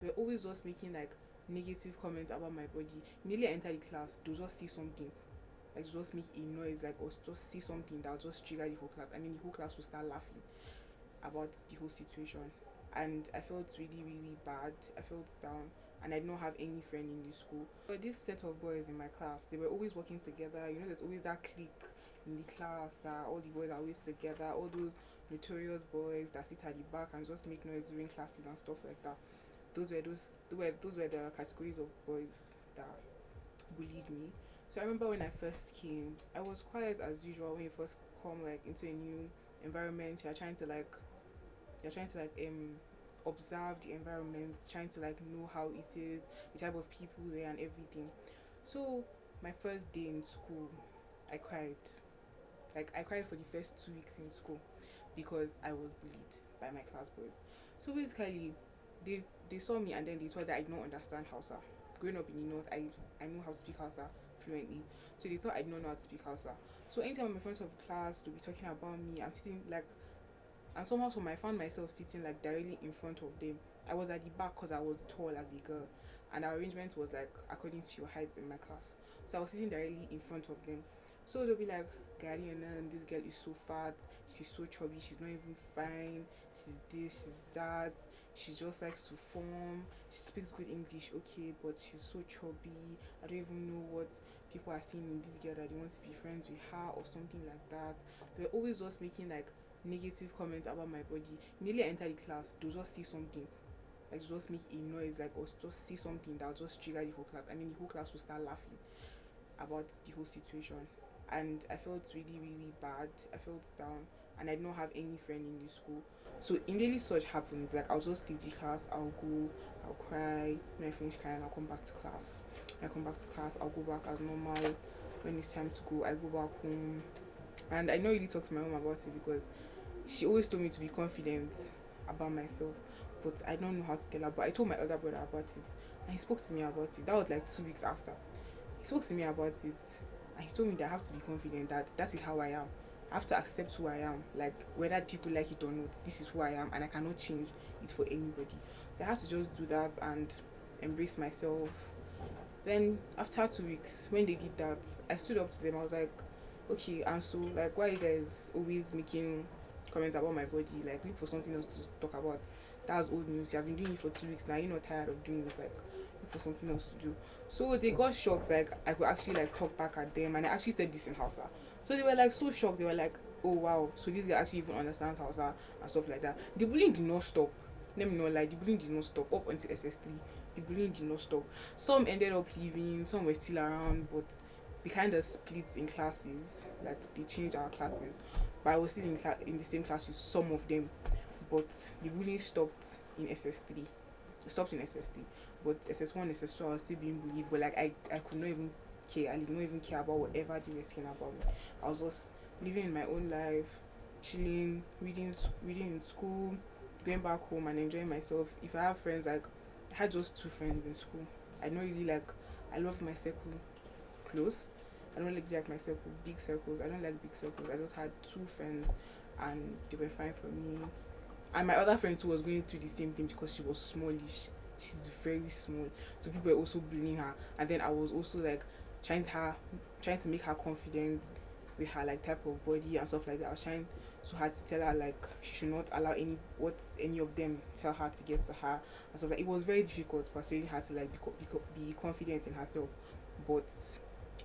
They were always just making like negative comments about my body. Immediately I enter the class, they'll just see something, like just make a noise, like, or just see something that'll just trigger the whole class, and then the whole class will start laughing about the whole situation. And I felt really, really bad. I felt down, and I did not have any friend in the school. But this set of boys in my class, they were always working together. You know, there's always that clique in the class that all the boys are always together. All those notorious boys that sit at the back and just make noise during classes and stuff like that. Those were the categories of boys that bullied me. So I remember when I first came, I was quiet as usual. When you first come like into a new environment, you're trying to observe the environment, trying to like know how it is, the type of people there and everything. So my first day in school, I cried. Like I cried for the first 2 weeks in school because I was bullied by my class boys. So basically, they saw me and then they thought that I did not understand Hausa. Growing up in the north, I know how to speak Hausa fluently. So they thought I did not know how to speak Hausa. So anytime I'm in front of the class to be talking about me, I'm sitting like, and I found myself sitting like directly in front of them. I was at the back because I was tall as a girl, and our arrangement was like according to your height in my class. So I was sitting directly in front of them. So they'll be like, Gary, and this girl is so fat, she's so chubby, she's not even fine, she's this, she's that, she just likes to form, she speaks good English, okay, but she's so chubby. I don't even know what people are seeing in this girl that they want to be friends with her or something like that. They're always just making like negative comments about my body. Immediately I enter the class, they'll just see something, like just make a noise, like, or just see something that'll just trigger the whole class, and then the whole class will start laughing about the whole situation. And I felt really, really bad. I felt down, and I did not have any friend in the school. So immediately such happens, like I'll just leave the class, I'll go, I'll cry. When I finish crying, I'll come back to class. When I come back to class, I'll go back as normal. When it's time to go, I go back home. And I don't really talk to my mom about it because she always told me to be confident about myself, but I don't know how to tell her. But I told my elder brother about it, and he spoke to me about it. That was like 2 weeks after. He spoke to me about it, and he told me that I have to be confident, that that is how I am. I have to accept who I am, like whether people like it or not. This is who I am, and I cannot change it for anybody. So I have to just do that and embrace myself. Then after 2 weeks, when they did that, I stood up to them. I was like, okay, and so like, why are you guys always making comments about my body? Like, look for something else to talk about. That's old news. You have been doing it for 2 weeks now. You're not tired of doing it. Like, look for something else to do. So they got shocked. Like, I could actually like talk back at them, and I actually said this in Hausa. So they were like so shocked. They were like, oh wow. So this guy actually even understands Hausa and stuff like that. The bullying did not stop. Let me know, like the bullying did not stop up until SS3. The bullying did not stop. Some ended up leaving. Some were still around, but we kind of split in classes. Like they changed our classes, but I was still in the same class with some of them. But the bullying stopped in SS3. It stopped in SS3, but SS1, SS2, I was still being bullied. But like I could not even care. I did not even care about whatever they were saying about me. I was just living in my own life, chilling, reading in school, going back home and enjoying myself. If I have friends, like I had just 2 friends in school. I don't really like. I love my circle close. I don't really like my circle big circles. I don't like big circles. I just had 2 friends, and they were fine for me. And my other friend too was going through the same thing because she was smallish. She's very small, so people were also bullying her. And then I was also like trying to make her confident with her like type of body and stuff like that. I was trying so hard to tell her like she should not allow any of them tell her to get to her and stuff like. It was very difficult persuading her to like be confident in herself, but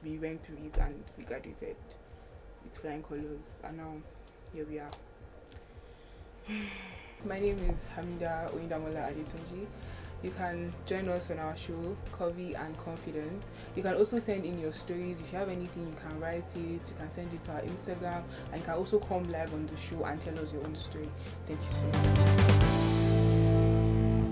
we went through it and we graduated with flying colors, and now here we are. My name is Hamida Damola. You can join us on our show, Covey and Confidence. You can also send in your stories. If you have anything, you can write it. You can send it to our Instagram, and you can also come live on the show and tell us your own story. Thank you so much.